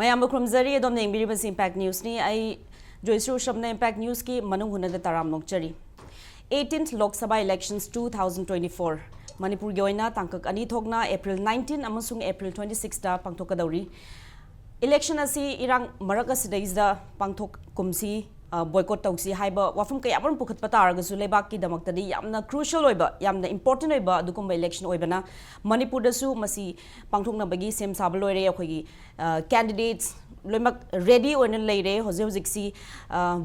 mayam khumzari adom ne biri bas impact news ni ai joisru shamna impact news ki Manung Hutna da taram nokchari 18th Lok Sabha elections 2024 Manipur gi oina tangkak ani thokna April 19 amasung April 26 da pangthokadauri election asi irang maraka sidaisda pangthok kumsi boycott tausi haiba wafum kaya bon pukhat pataraga su lebak ki damakta di yamna crucial oiba yamna important oiba dukumba election oibana Manipur da su masi pangthokna bagi sem sabaloire akhoi candidates loimak ready oina leire hoje hojiksi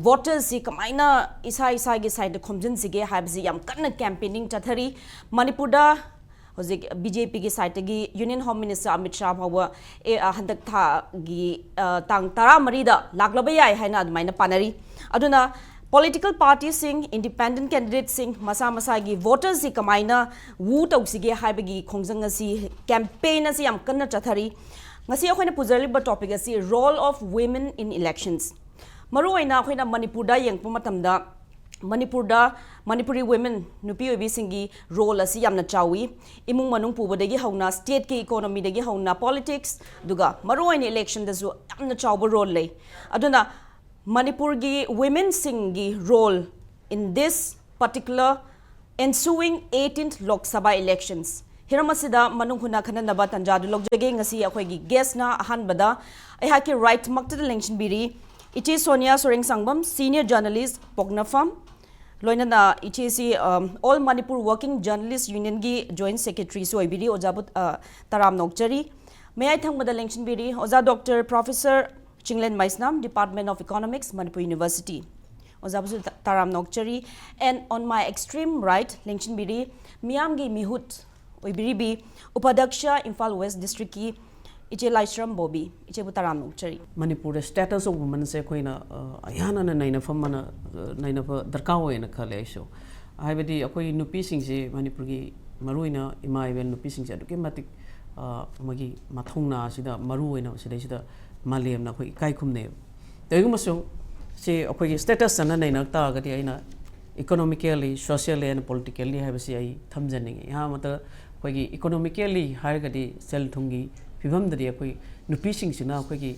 voters si kamaina isa gi side khomjin sige haibsi yam kanna campaigning chathari Manipur da hozik BJP ki side gi Union Home Minister Amit Shah bhawa handak tha gi tang tara marida laglaba yai haina admaina panari aduna political parties sing independent candidates sing masa gi voters si kamaina wu tausige haibagi khongjang asi campaign asi yam kanna chathari ngasi akhoi na puzali ba topic asi role of women in elections maru aina akhoi na Manipur da yengpu matamda Manipuri women nupi obi singi role asi yamna chawi imung manung pubodagi hauna state ki economy dagi hauna politics duga maru aina election da zu yamna chawba role lei aduna Manipur gi women singi role in this particular ensuing 18th Lok Sabha elections Hiramasida Manung Hutna khana naba tanjadu logjage ngasi akhoi gi guest na ahan bada ai haki right makta election biri ichi Sonia Soreng Sangbam senior journalist Pognafam loina na ichi si all Manipur working journalist union gi joint secretary so ibiri ojabut taram nokchari may I thang bada election biri oja Dr. Professor Chinglen Maisnam Department of Economics Manipur University ojabu taram nokchari and on my extreme right election biri miyam gi mihut oibiribi upadaksha Imphal West district ki iche Laishram Bobby iche butaram nokchari Manipur status of women se koina ayana na naina famana naina darka hoina khale so haibadi akoi nupi singse Manipur gi maruina imaivel nupi singse aduke matik magi mathongna sida maruina sida malem na khoi kai khumne tayumasung se akoi gi status sana naina ta gati aina economically socially and politically habasi ai thamjani ha mata khoi gi economically haigadi sel thungi fibamdari akoi nupi singsina akoi gi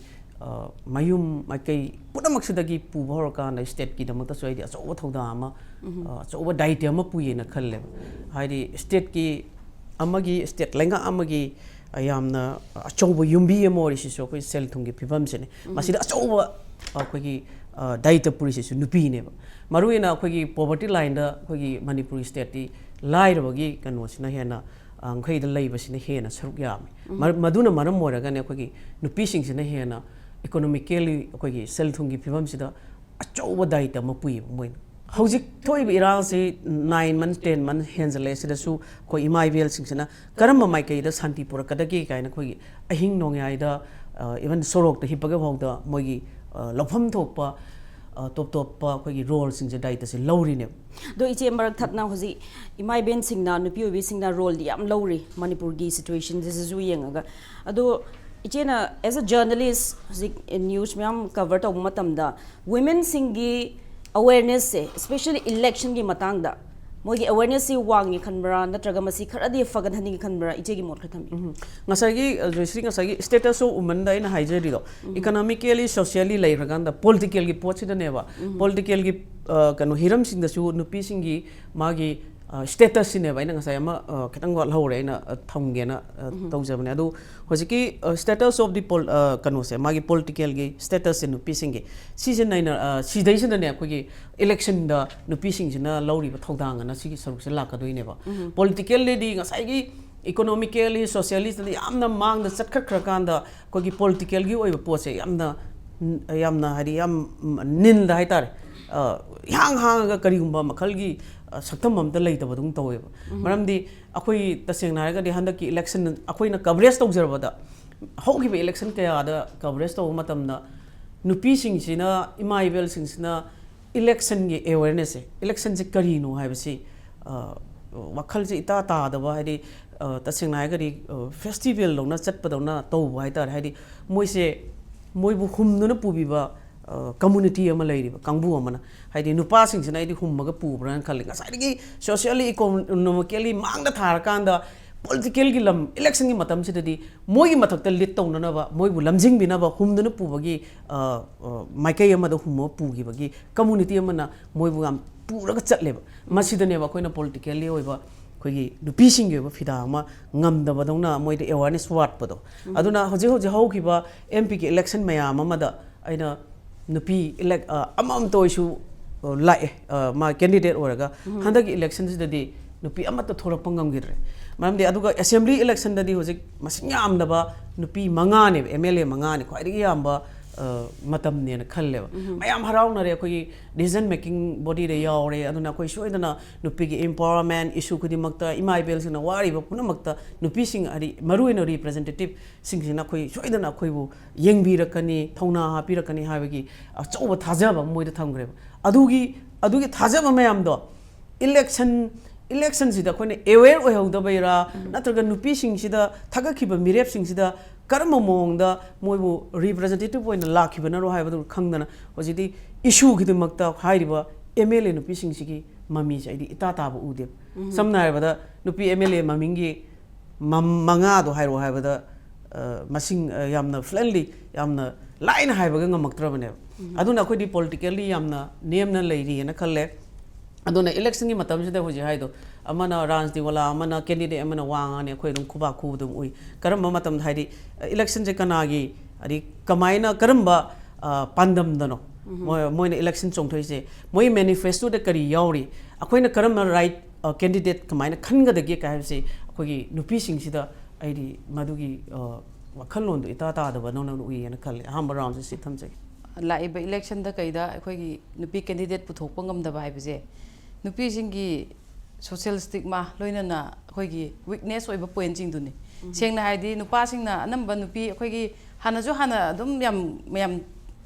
mayum makai pudamaksudagi pubhorka na state ki damakta soidi achoba thoda ama achoba daite ama puyena khalle haidi state ki amagi state lenga amagi ayamna achoba yumbi amori siso akoi sel thungi fibamsene masida achoba akoi gi daite purisi su nupi ne maruina akoi gi poverty line da akoi gi Manipur state ti lairabagi kanosina hena angkhai da leibasina hena saruk yami maduna maram moraga ne akoi nupi singsina hena economically akoi sel thungi phibam sida achoba daita mapui moin hojik thoi irang se 9 months 10 months henzale sida su koi imaivel singsina karam mai kai da santi purakadagi kaina koi ahing nongyai da even sorok da hipaga bawda mogi lofam thokpa top koi role singse daita se lawri ne do iche marak thatna hoji imai ben singna nupi obi singna role di am lawri Manipur gi situation this is uyenga ado ichena as a journalist in news myam cover ta matamda women singi awareness se especially election gi matang da mogi awareness si wangi khanbra natraga masi kharadi fagan hani khanbra iche gi mot khatham ngasagi joisri ngasagi status of women da ina haijeri do economically socially lairaganda political gi pochida neba political gi kanu hiram sing da su nupi singi magi status sine ba ina ngasai ama khitang wal hore ina thamgena tawjabane adu hojiki status of the kanu se magi political gi status in nupi singi season 9 season ne ko election da nupi sing jina lauri ba thodang na sigi saruk se lakadoi ne ba politically di ngasai gi economically socially da yamna mang da chatkhar khrakanda ko gi political gi oi ba pose yamna hari yam nin da haitar hang ga karigumba makhal gi saktam amta leitaba dung tawe maramdi akoi tasengna ga di handaki election akoi na coverage tawjarbada hoki be election kaya da coverage taw matamna nupi sing sina imaivel sing sina election gi awareness election je karino haibasi wakhal je ita ta da ba hadi tasengna ga di festival lona chatpadawna tawba haitar hadi moise moibu humnuna pubiba community ama lairiba kangbu amana haidi nupa singsina idi hummaga pubran khalli ngasai gi socially economically mangda thar kanda political gi lam election gi matam sidadi moi gi mathakta lead tawnanaba moi bu lamjing binaba humduna pubagi maikai amada humo pugi bagi community amana moi bu am puraga chatleba masidane ba koina politically oiba koigi nupi sing ge ba fida ma ngamdaba dongna moi de awareness wat pado aduna hoji hoji haukiba MP ki election mayam amada aina nupi elect amam toisu lae ma candidate oraga handagi election sidadi nupi amata thorapang ngamgire Mamdi aduga assembly election dadi hojik masing yamdaba nupi mangane MLA mangane khwaidi yamba matam ne khalle mayam harauna re koi decision making body re yawre aduna koi soidana nupi gi empowerment issue kudi makta imai bel sina wari ba puna makta nupi sing ari maruina representative sing sina koi soidana koi bu yengbi rakani thona ha pi rakani habagi achauba thajaba moida thamgre adugi thajaba mayam do election sida koine aware oihauda bayra natraga nupi sing sida thagakhiba mirep sing sida karma mongda moibu representative oina lakhibana ro haibadu khangdana hojidi issue gidimakta hairiba MLA nupi sing sigi mami saidi ita tabu ude samna haibada nupi MLA mamingi manga do hairo haibada masing yamna friendly yamna line haibaga ngamaktrabane aduna khodi politically yamna nemna leiri na khalle aduna election gi matam sida hoji haido amana ranjdi wala amana candidate amana wanga ne khoi dum khuba khu dum ui karamba matam haidi election je kana gi ari kamaina karamba pandam dano moina election chongthoi se moi manifesto de kari yauri akoina karamba right candidate kamaina khanga de ge ka se khoi gi nupi sing sida aidi madugi wakhalon do ita ta da banona ui na khal hamba round se thamjai लाइबा election दा कइदा अखोगी नुपी candidate पुथोकपा ngam हाइबजे नुपी सिंगी social stigma लोइनना अखोगी वीकनेस ओइबा पॉइंट जिंग दुनी सेंगना हाइदी नुपा सिंगना अनंबा नुपी अखोगी हानाजो हाना अदुम याम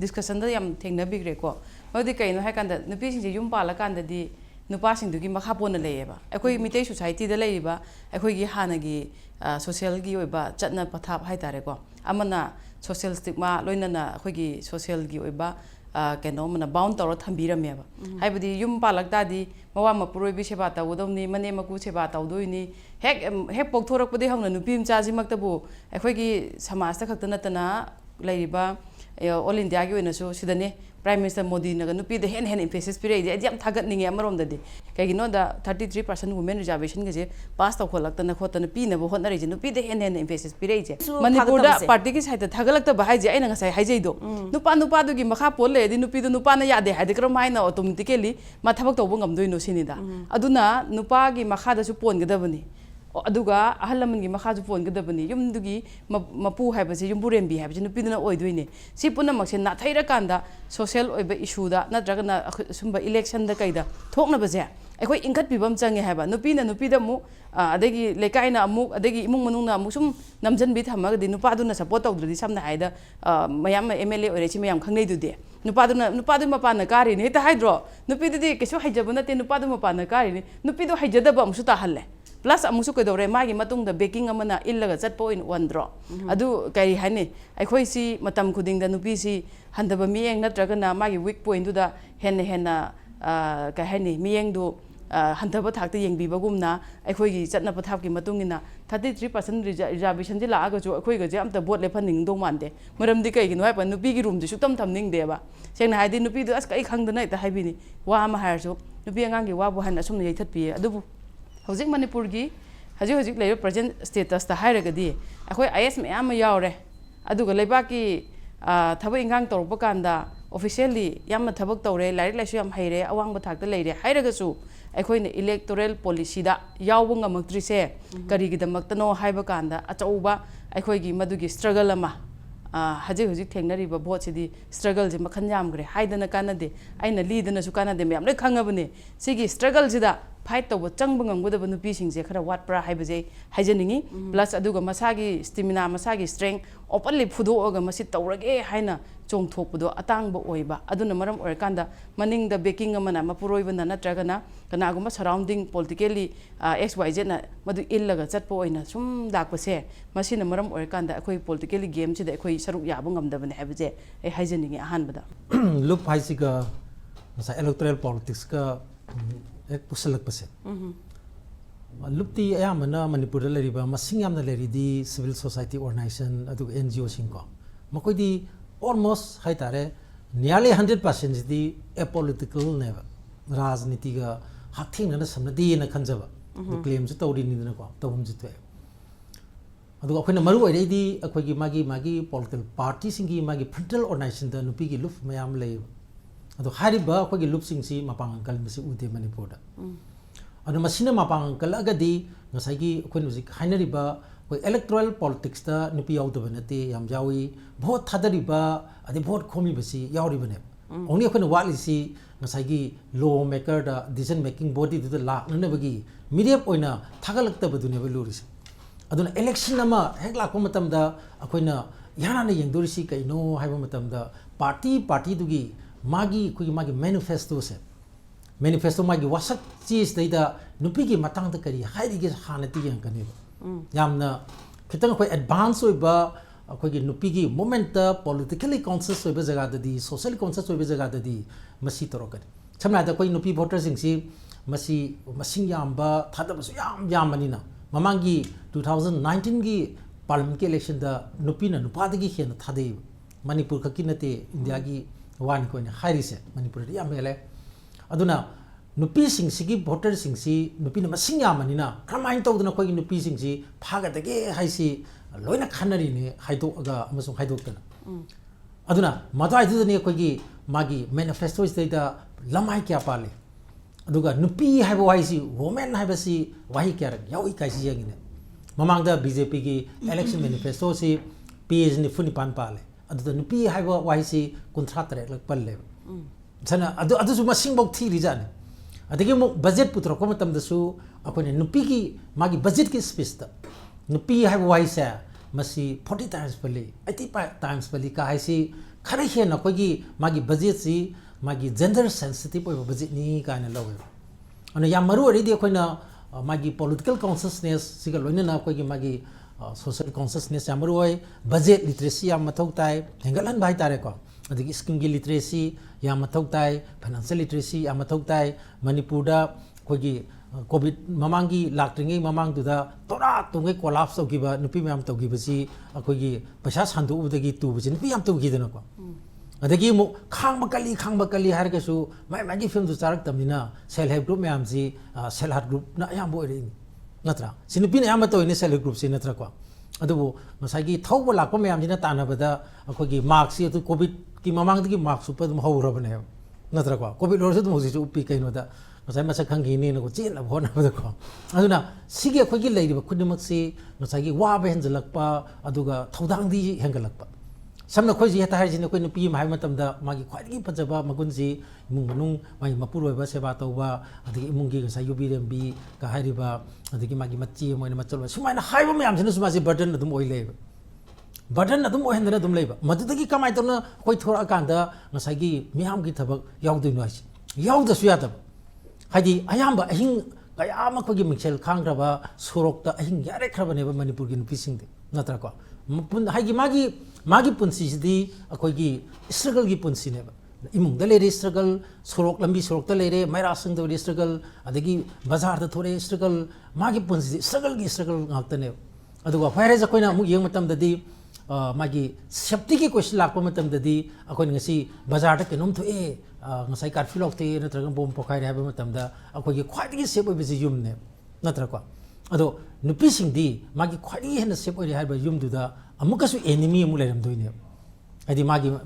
डिस्कशन दा याम थेंगना बिग्रे को मदि कइनो हाय कांदा नुपी सिंजे युम पाला कांदादी नुपा सिंदुगी मखा पोना लेयेबा अखोगी मिटे सोसाइटी दा लेयिबा अखोगी हानागी सोशल गी ओइबा चटना पथाप हाय तारे को अमना social stigma loinana akhoi social gi oiba keno mana bound tawra thambirameba haibadi yum palakta di mawa mapuroi bi seba tawdomni mane maku seba tawdoini hek pokthorok padi hangna nupi mcha ji maktabu akhoi gi samaj ta khakta natana laiba all india gi oina so sidane prime minister modi naga nupi de hen emphasis pire di yam thagat ninge amarom da di kaigino da 33% women reservation ge je pass taw kholakta na khotana pi na bo hot na re je nupi de hen emphasis pire je manipur da party ki side thagalakta ba hai je aina ngasai hai jei do nupa du gi makha pol le di nupi du nupa na ya de hai de krom hai na automatically ma thabak taw bo ngam doi no sini da aduna nupa gi makha da su pon ga da bani aduga ahalaman gi makha ju pon ga da bani yum du gi mapu hai ba se yum buren bi hai ba nupi du na oi doi ne si puna mak se na thaira kanda social oiba issue da na draga na sumba election da kaida thokna ba je akhoi ingat bibam change haba nupi da mu adegi lekai na amuk adegi imung manung na musum namjan bi thama ga di nupa du na support tawdri samna haida mayam MLA ore chi mayam khangnei du de nupa du mapa na kari ne ta haidro nupi du di kesu haijaba na te nupa du mapa na kari ne nupi du haijada ba musu ta halle plus amusu ko dore magi matung da baking amana illaga chatpo in one draw adu kai haine akhoi si matam khuding da nupi si handaba miyeng natraga na magi weak point du da henna ka haine miyeng du handaba thakta yengbi bagumna akhoi gi chatna pathap gi matungina 33% reservation ji la ga jo akhoi ga je amta vote le phaning dong mande maram di kai gi noi pa nupi gi room ji sutam thamning de ba sengna haidi nupi du as kai khangdana ita haibini wa ma har so nupi angang gi wa bu han asum nei that pi adubu Hojik Manipur gi hojik lay present status ta hairagadi akhoi IS mayam yaure aduga leba ki thaba ingang torpa kanda officially yamna thabak tawre larik laisu yam haire awang ba thakta leire hairaga su akhoi ne electoral policy da yawbu ngamakdri se kari gi damakta no haiba kanda achauba akhoi gi madugi struggle ama hojik thengnari ba vote sidi struggle je makhan yam gre haidana kanade aina lidana su kanade me amle khangabane sigi struggle jida fight to chang bangam goda nupi sing je khara wat pra hai baje haijaningi plus aduga masagi stamina masagi strength openly phudo oga masi tawrage haina chong thokpudo atang ba oiba aduna maram or kanda maning da baking amana mapuroi bana natraga na kana guma surrounding politically xyz na madu illaga chatpo oina sum lakpase masina maram or kanda akhoi politically game chi da akhoi saruk yabu ngamda bane hai baje ai haijaningi ahan bada look haisiga masa electoral politics ka एक पुसलक पसे लुप्ती अयामना Manipur लेरिबा मसिंग यामना लेरिदी civil society organisation अदु NGO सिंको मकोइदी almost हाइतारे nearly 100% दी apolitical नेबा राजनीति का हाथिंगना समनदी न खंजबा claim से तौरी निदना को तौम जितवे अदु अखोइना मरु ओइरेदी अखोइगी मागी पॉलिटिकल पार्टी सिंगी मागी फ्रंटल ऑर्गेनाइजेशन द नुपी की लुफ मयाम ले अदु हारिबा अखोइगी लुफ सिंगसी मपांग कल मसी उदे मणिपुर दा अदु मसिना मपांग कल अगदी ngसाइगी अखोइन हुजिक हाइनरिबा कोई इलेक्टोरल पॉलिटिक्स दा नुपी याउदबा नते याम जावी भोट थादरिबा अदि भोट खोमी बसी याउरिबने ओनली अखोइन वालिसी ngसाइगी लॉ मेकर दा डिसीजन मेकिंग बॉडी दु ला ननबगी मीडियम ओइना थागलक्तबदुनेबा लुरिसे अदुना इलेक्शन अमा हेक लाको मतमदा अखोइना याना यंगदोरिसी कइनो हाइबा मतमदा पार्टी दुगी मागी खुगी मागी मैनिफेस्टो से मैनिफेस्टो मागी वासक चीज दैदा नुपी की मतंग करी हाइरिगे हानती यंगकने यामना खितंग कोई एडवांस होइबा अखोगी नुपी की मोमेंट पॉलिटिकली कॉन्शियस होइबा जगह ददी सोशली कॉन्शियस होइबा जगह ददी मसी तोरकन समना दा कोई नुपी वोटर सिंगसी मसी मसिंग यामबा थादबसु यामनिना ममांगी 2019 की पार्लियामेंट के इलेक्शन दा नुपीना नुपादगी हेन थादे मणिपुर खकी नते इंडिया की वान कोइन हाइरिसे मणिपुर याम मेले अदुना नुपी सिंगसी वोटर सिंगसी नुपीना मसिंग यामनिना क्रमाइन तौदना कोई नुपी सिंगसी फागदगे हाइसी लोइना खनरिने हाइदोगा अमसुं हाइदोकना अदुना मदाइ दुदने कोई मागी मैनिफेस्टो इस्तेदा लमाइ क्या पाले अदुगा नुपी हाइबो वाइसी वुमेन हाइबसी वाहि क्या याउ इकाइसी यंगिने ममांगदा बीजेपी की इलेक्शन मैनिफेस्टो सी पेज नि फुनि पान पाले अदुदा नुपी हाइबो वाइसी कुंथ्रा तरे लक पल्ले जना अदुसु मसिंग बौ थी रिजाने अदगी मु बजट पुत्रो को मतम दसु अकोने नुपी की मागी बजट की स्पेस ता नुपी हाइबो वाइसा मसी 40 टाइम्स पल्ले 85 टाइम्स पल्ले का हाइसी खरे हेन कोगी मागी बजट सी मागी जेंडर सेंसिटिव ओइबा बजट नि काने लवे अन या मरु ओरिदि अखोइना मागी पॉलिटिकल कॉन्शियसनेस सिगा लोइना कोगी मागी सोशल कॉन्शियसनेस या मरु ओइ बजट लिटरेसी या मथौ ताइ हेंगलन भाई तारे को अदगी स्किम की लिटरेसी या मथौ ताइ फाइनेंशियल लिटरेसी या मथौ ताइ मणिपुर दा कोगी कोविड ममांगी लाक्ट्रिंगे ममांग दुदा तोरा तुंगे कोलाप्स तौगिबा नुपी मैम तौगिबसी अखोगी पैसा सांदुबदगी तुबसी नुपी याम तौगिदना को अदगी मु खांग बकली हारगसु मागी फिल्म दु चारक तमनिना सेल हेल्प ग्रुप मैम जी सेल हेल्प ग्रुप ना याम बोइरे नत्रा सिनुपी ना याम तौइने सेल हेल्प ग्रुप से नत्रा को अदुबो मसागी थौब लाको मैम जिना तानाबदा अखोगी मार्क्स सी कोविड की ममांगदगी मार्क्स उपर दम हौरबने नत्रा को कोविड लोरसे दम होजिसु उपी कइनोदा मसाई मसा खंगिने नको चेन होनबदा को अदुना सिगे अखोगी लेरिबा खुदिमक्सी मसागी वाबे हेंजलकपा अदुगा थौदांगदी हेंगलकपा समना खोजी हेता हाइजिने कोइ नुपी माइ मतमदा मागी ख्वाइदगी फजबा मगुनजी इमुंग मनुंग माई मपुर ओइबा सेवा तौबा अदगी इमुंगी गसाई युबी रेमबी का हाइरिबा अदगी मागी मच्ची मोइना मचलवा सुमाइना हाइबा मयाम सिना सुमासी बर्डन अदुम ओइ लेबा बर्डन अदुम ओहेंदना अदुम लेबा मदुदगी कमाइ तौना कोइ थोरा कांदा गसाईगी मियाम की थबक याउदुइ नुइस याउदसु यादब हाइदी अयाम्बा अहिंग कयाम अखोगी मिक्सेल खांग्रबा सोरोक्ता अहिंग यारेख्रबनेबा मणिपुर की नुपीसिंगदे नत्रा को हाइगी मागी पुंसीसिदी अखोगी स्ट्रगल की पुंसीनेबा इमुंगदा लेरे स्ट्रगल सोरोक लंबी सोरोकता लेरे मैरासंग दो स्ट्रगल अदगी बाजार दा थोरे स्ट्रगल मागी पुंसी स्ट्रगल की स्ट्रगल ngaktane aduga फायरेज अखोइना अमुक येंग मतमददी मागी सेफ्टी की क्वेश्चन लाको मतमददी अखोइन ngasi बाजार दा केनोम थोए ngasai कर्फ्यू लौते नत्रगा बोम पोखाइरे हाबा मतमदा अखोगी ख्वाइदगी सेफ ओइबजी युमने नत्र को अदो नुपी सिंगदी मागी ख्वाइदगी हेन सेफ ओइरे हाबा युमदुदा अमुकसु एनिमी अमु लेरमदोइने हाइदी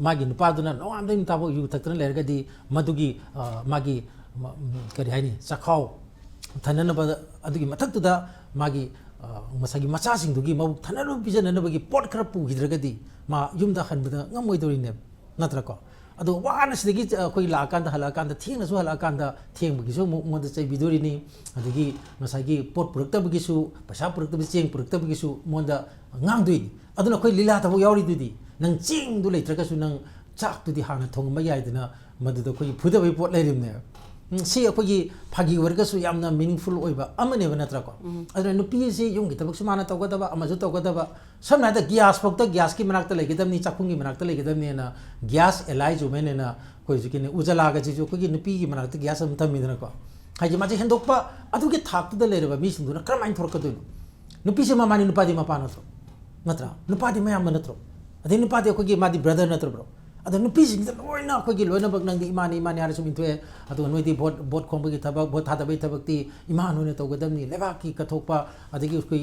मागी नुपादुना नोआमदै नुताबो यु तक्तन लेरगदी मदुगी मागी करि हाइनी चखाव थननबा अदुगी मथक्तुदा मागी मसागी मचासिंगदुगी मबुक थनरु बिजननबगी पोट खरा पुगिद्रगदी मा युमदा हनबदा ngमोइदोरिने नत्रको अदो वाना सिदगी कोइ लाकांदा हलाकांदा थेंगनसु हलाकांदा थेंबगिसु मोंदा चै बिदोरिनी अदगी मसागी पोट पुरक्तबगिसु पैसा पुरक्तबि चेंग पुरक्तबगिसु मोंदा ngang अदुना कोइ लीला तबो यावरिदुदी नंग चेंग दु लेत्रगसु नंग चाक दुदी हाना थोंगमा याइदना मदुदा कोइ फुदबि पोट लेरिमने सी अखोगी फागी वर्गसु यामना मीनिंगफुल ओइबा अमनेबा नत्रको अदुना नुपी से युंगी तबकसु माना तौगदबा अमजु तौगदबा समनादा ग्यास फक्ता ग्यास की मनाक्ता लेगदमनी चाकुंगी मनाक्ता लेगदमनी ना ग्यास एलाइज वुमेन ना कोइ जुकिने उजला गजि जो कोगी नुपी की मनाक्ता gas um थमिदनको haji maji hendokpa adugi thak da lereba mi singduna kramain thorkadoino nupi se mamani nupadi mapana tro natra nupadi mayam natro adi nupadi akogi madi brother natro bro adu nupi sing da loina akogi loina bak nang di imani har sum intwe adu noi di bot khomba gi thabak bot thada bai thabak ti iman hone to gadamni leba ki kathokpa adigi uskoi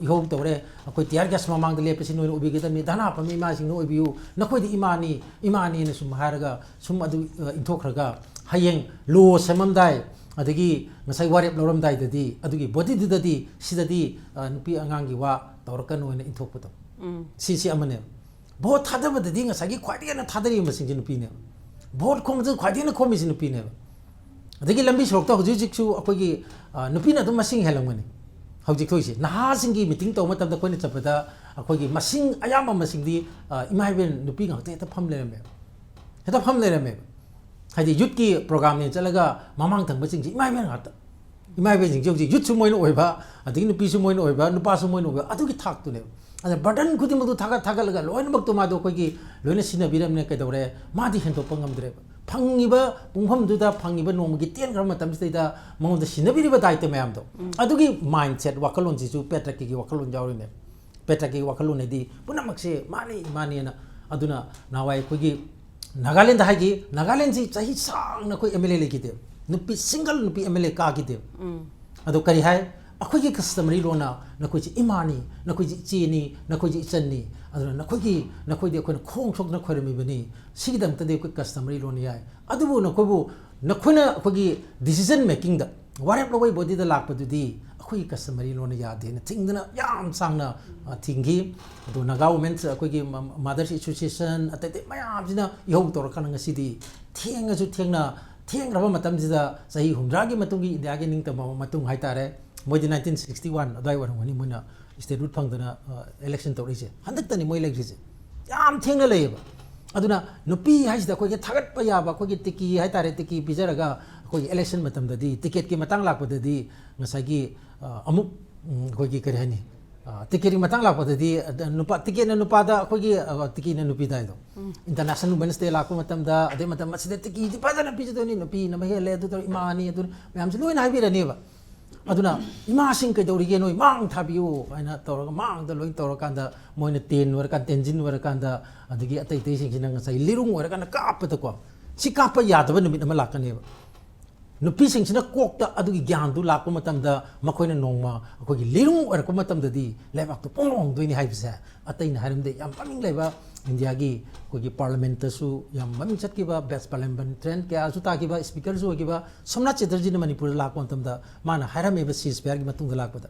ihom tore akoi tiar gas mamang de lepesi noi ubi gadamni dana pa mi ma sing no ubiu nakoi di imani ne sum haraga sum adu inthokhraga hayeng lo samamdai adagi ngasai warep loram dai dadi adugi body dadi sidadi nupi angang gi wa tawrakan oina inthokpato si amane bot thadaba dadi ngasai gi khwadi na thadari masing nupi ne bot khomju khwadi na khomi sin nupi ne adagi lambi sorokta hujik chu akogi nupi na dum masing helangmani hujik thoisi naha singi meeting to matam da koina chapada akogi masing ayama masing di imaiben nupi ngakte ta pham le me haji youth ki program ne chalaga mamang thang baching ji imai men ngata imai be jing ji youth su moin oiba ading nupi su moin oiba nupa su moin oiba adu ki thak tu ne ada burden khudi madu thaga laga loin bak tu ma do ko gi loina sina biram ne kai dore ma di hen to pangam dre phangiba pungham du da phangiba nom gi ten gram matam sei da mong da sina biriba dai te mayam do adu gi mindset wakalon ji su petra ki wakalon jawri ne petra ki wakalon ne di punamak se mani na aduna nawai ko gi Nagaland hagi Nagaland ji chahi sang na koi MLA leki de nupi single nupi MLA ka ki de ado kari hai akoi ki customary lona na koi ji imani na koi ji chini na koi ji channi ado na koi de koi khong thok na khoi mi bani sigidam ta de koi customary lona yai adu bu na koi na koi gi decision making da warep lo wai body da lak pa du di akoi customary lona ya de na thingdana yam sang na thingi do na government akoi gi mothers association atate mayam jina yong tor kan nga sidi thienga ju thieng raba matam jida sahi humra gi matung gi india gi ning ta matung hai tare moi 1961 adai war ngani moina state root phang dana election tor ise handak tani moi election je yam thienga leba aduna nupi haisida koi gi thagat pa ya ba koi gi tiki hai tare tiki bijaraga koi election matam da di ticket ki matang lak pa da di ngasai gi amuk koi gi kare hani ticket ki matang lak pa da di nupa ticket na nupa da koi gi ticket na nupi da do international women's day lak pa matam da ade matam masida ticket di pa da na pi do ni nupi na mahele adu to imani adu mayam se loina habi ra ni ba aduna ima sing kai dori ge noi mang thabiu aina tor mang da loi tor kan da moina ten war kan tenjin war kan da adigi atai te sing sing ngasai lirung war kan ka pa to ko si ka pa ya da ba numit na lak kan ni ba nupi sing sina kokta adugi gyan du lakpa matam da makoina nongma akogi lirung or ko matam da di lebak to pong doini haibsa atai na harim de yam paming leba india gi kogi parliament su yam maming chat ki ba best parliament trend ke asu ta ki ba speaker su ki ba somnath chatterjee na manipur lakpa matam da mana haram eba sis per gi matung da lakpa da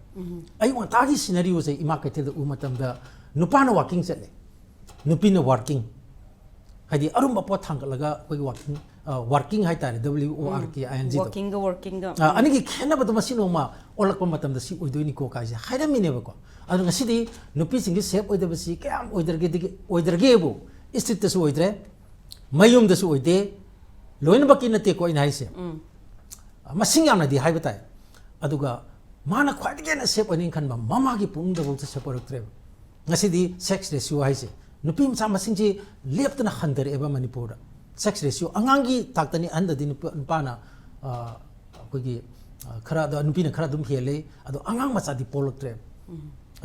ai wa ta gi scenario se ima ka te da u matam da nupana walking set le nupina working hadi arumba pot thang laga kogi working hai tare working ani gi khena ba masi no ma olak pa matam da si oidoi ni ko ka ja haira mi ne ba ko adu ngasi di nupi sing gi sep oide ba si kam oider ge bu street ta su oidre mayum da su oide loin ba ki na te ko in hai se masing yam na di hai ba tai adu ga mana khwadi ge na sep ani khan ba mama gi pung da bu se separate tre ngasi di sex ratio hai se nupi ma masing ji left na khandar eba manipur sex ratio angangi taktani anda din pana kogi khara da nupi na khara dum hele ado angang macha di poloktre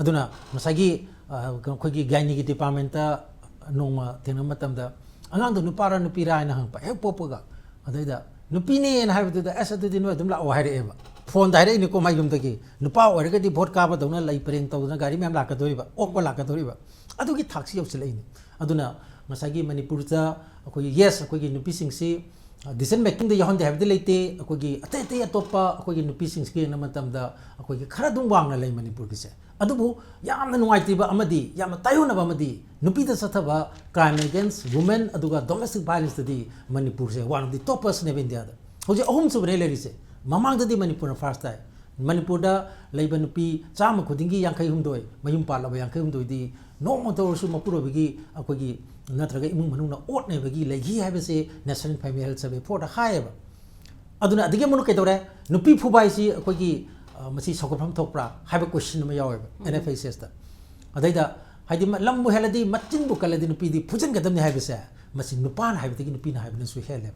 aduna masagi kogi gaini gi department ta nongma tena matam da angang do nupara nupira na hang pa he popoga adaida nupi ne na habu da asa din no dum la o haire eba phone daire ni ko mai gum dagi nupa orga di vote ka ba dona lai preng to na gari mem la ka doriba okba la ka doriba adu gi thaksi yau chile ni aduna masagi manipur ta akoi yes akoi gi nupi sing si decision making da yahon de have de leite akoi gi ate atopa akoi gi nupi sing ki na matam da akoi gi khara dung wang na lai manipur ki se adubu yamna nuai ti ba amadi yamna tayo na ba amadi nupi da sathaba crime against women aduga domestic violence di manipur se one of the toppers ne india da hoje ahum su leri se mamang da di manipur first time manipur da leiba nupi chama khudingi yankai humdoi mayum pala ba yankai humdoi di no motor su mapuro bigi akoi gi natraga imung manung na ot ne bagi legi ha se national family health survey for the high ba aduna adige munu ke dore nupi phubai si akoi gi masi sokopham thokpra haiba question ma yawe nfa da adaida haidi lambu heladi machin bu kaladi nupi di phujan gadam ne haiba se masi nupan haiba gi nupi na haiba su hele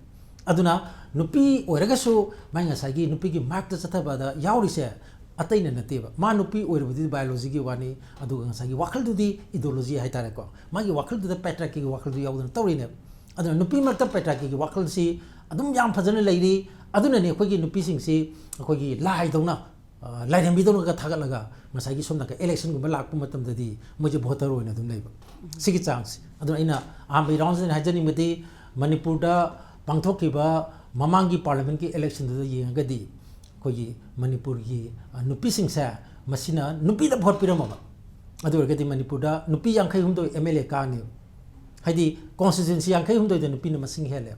aduna nupi oiragasu mai ngasagi nupi gi mark ta chathaba da yaurise ataina nateba ma nupi oirabudi biology gi wani adu ngasagi wakhal du di ideology hai tare ko magi wakhal du da patriarchy gi wakhal du yaudana tawrine aduna nupi marta patriarchy gi wakhal si adum yam phajana leiri aduna ne khoi gi nupi sing si khoi gi lai dona lai ram bi dona ga thagal laga ngasagi somna ka election gumba lakpu matam da di moje voter oina dum leiba sigi chance aduna ina am bi rounds in hajani mati manipur da pangthokiba mamangi parliament ki election da yengadi khoi manipur gi nupi sing sa masina nupi da vote pirama adu ergadi manipur da nupi yankhai humdo mla ka ni haidi constituency yankhai humdo da nupi na masing hele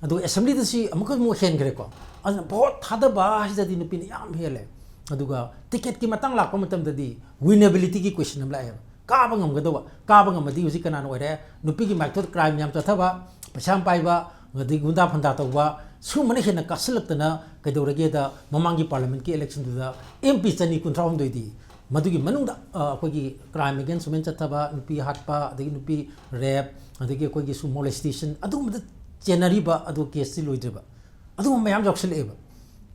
adu assembly da si amuk mo hen gre ko adu vote thada ba hida di nupi na yam hele aduga ticket ki matang lakpa matam da di winnability ki question am la he ka ba ngam gadawa ka ba ngam di usi kana no re nupi ki makthot crime yam chathaba pasam paiba ngadi gunda phanda tawba su mane hena kaslak na kaidorage da mamangi parliament ki election da mp chani kuntra hom doi di madugi manung da kogi crime against women chathaba nupi hatpa adagi nupi rape adagi kogi su molestation adu mada chenari ba adu case si loideba adu mayam joksel eba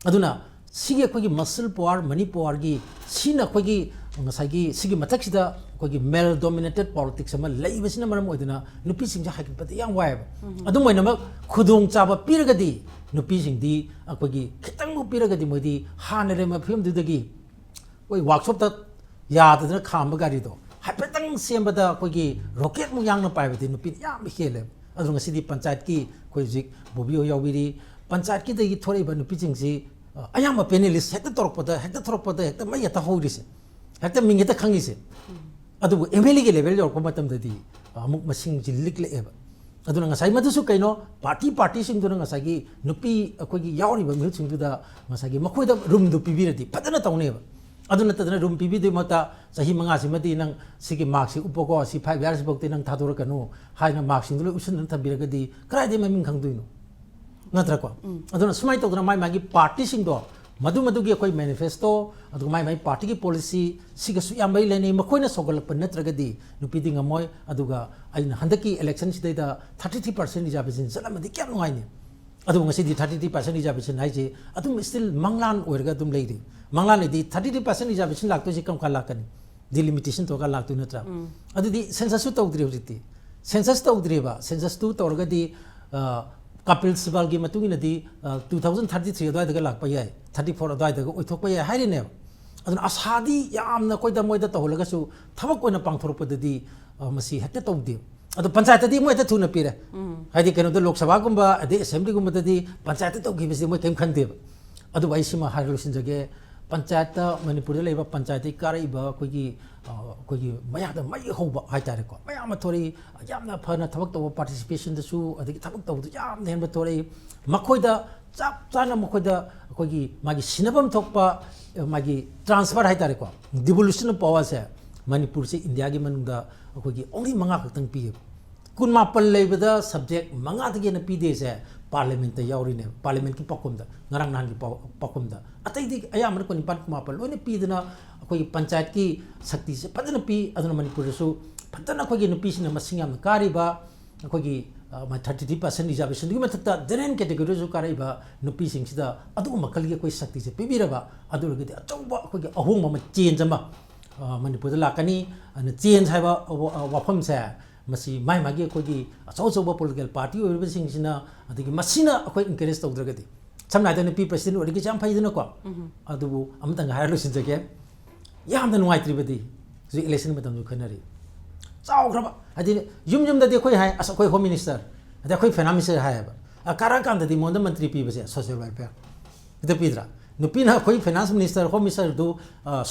aduna sige kogi muscle power money power gi sina kogi ngasagi sige matak sida kogi male dominated politics ama leibasina maram oiduna nupi singja hakin pati yang waib adu moina ma khudung chaba piragadi nupi singdi kogi khitang mu piragadi modi hanare ma film dudagi koi workshop ta yadadna khamba gari do haipetang sembada kogi rocket mu yang na paibadi nupi yam hele adu ngasidi panchayat ki koi jik bobio yawiri panchayat ki dagi thori ba nupi singsi ayama panelist hekta torpada hekta mai ta horise hekta mingeta khangise adu MLA ge level jor ko matam dadi amuk masing jilik le eba aduna ngasai madusu kaino party sing duna ngasagi nupi akogi yawri ba mil sing duda ngasagi makoi da room du pibirati padana taune ba aduna tadana room pibi de mata sahi manga simati nang sigi mark si upoko si 5 years bokte nang thador kanu haina mark sing du usun thabiragadi krai de maming khangduino natra ko aduna sumai tawduna mai magi party sing do madu gi koi manifesto adu mai party ki policy siga su yam bai lene makoina sogalap natragadi nupi dinga moi aduga aina handaki election sidai da 33% reservation salamadi kyam ngai ni adu ngasi di 33% reservation hai je adum still manglan oirga dum leiri manglan di 33% reservation lakto ji kam kala kan delimitation to ka lakto natra adu di census to udri uriti census to udri ba census to torga di kapil sibal gi matungi na di 2033 adai daga lakpa yai 34 adai daga oithokpa yai hairine aduna asadi yamna koida moida to holaga su thabak oina pangthorpa dadi masi hekta tawdi adu panchayat di moida thuna pire haidi keno lok sabha gumba adi assembly gumba dadi panchayat to gi bisi moi kem khande adu bai sima harusin jage panchayat manipur le ba panchayat karai ba kogi maya da mai hoba hai tare ko maya ma thori yamna phana thabak to participation da su adi thabak to yam den ba thori makoi da chap chana makoi da kogi magi sinabam thokpa magi transfer hai tare ko devolution of power se manipur se india gi manung da kogi only manga khatang pi kun ma pal lebada subject manga da ge na pi de se parliament ta yauri ne parliament ki pakum da ngarang nan ki pakum da atai di ayam ko ni pan ma pal loi ne pi dana kogi panchayat ki shakti se padana pi aduna manipur su padana kogi no pi sina masingam kari ba kogi ma 33% reservation gi mathata general category su karai ba no pi sing sida adu makal gi koi shakti se pibira ba adu gi de achauba kogi ahung ma change ma manipur da lakani ana change haiba wafam se masi mai magi kogi achau ba political party or sing sina adigi masina koi encourage tawdragadi samna da pi president or gi jam phaiduna ko adu amtang hair lo sin jage yamna nuai tribadi ji election matam ju khanari chau graba adi yum da de koi hai asa koi home minister ada koi finance minister hai ba karan kam da di monda mantri pi base social welfare ida pidra no pina koi finance minister home minister do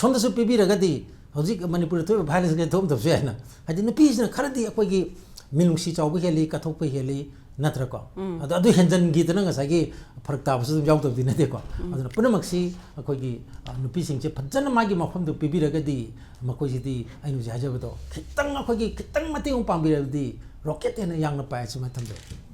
sonda su pi bi ragadi hojik manipur to violence ge thom thop se na adi no pi na kharadi koi gi minungsi chau ba heli kathok pa heli natra ko adu henjan gi tana nga sagi farak ta basu jaw tab dina de ko adu punamak si koi gi nupi sing che phajana magi mafam do pibi ragadi makoi ji di ainu ji hajaba do khitang koi gi khitang mati ung pang bi ragadi rocket ena yang na pa chuma tham do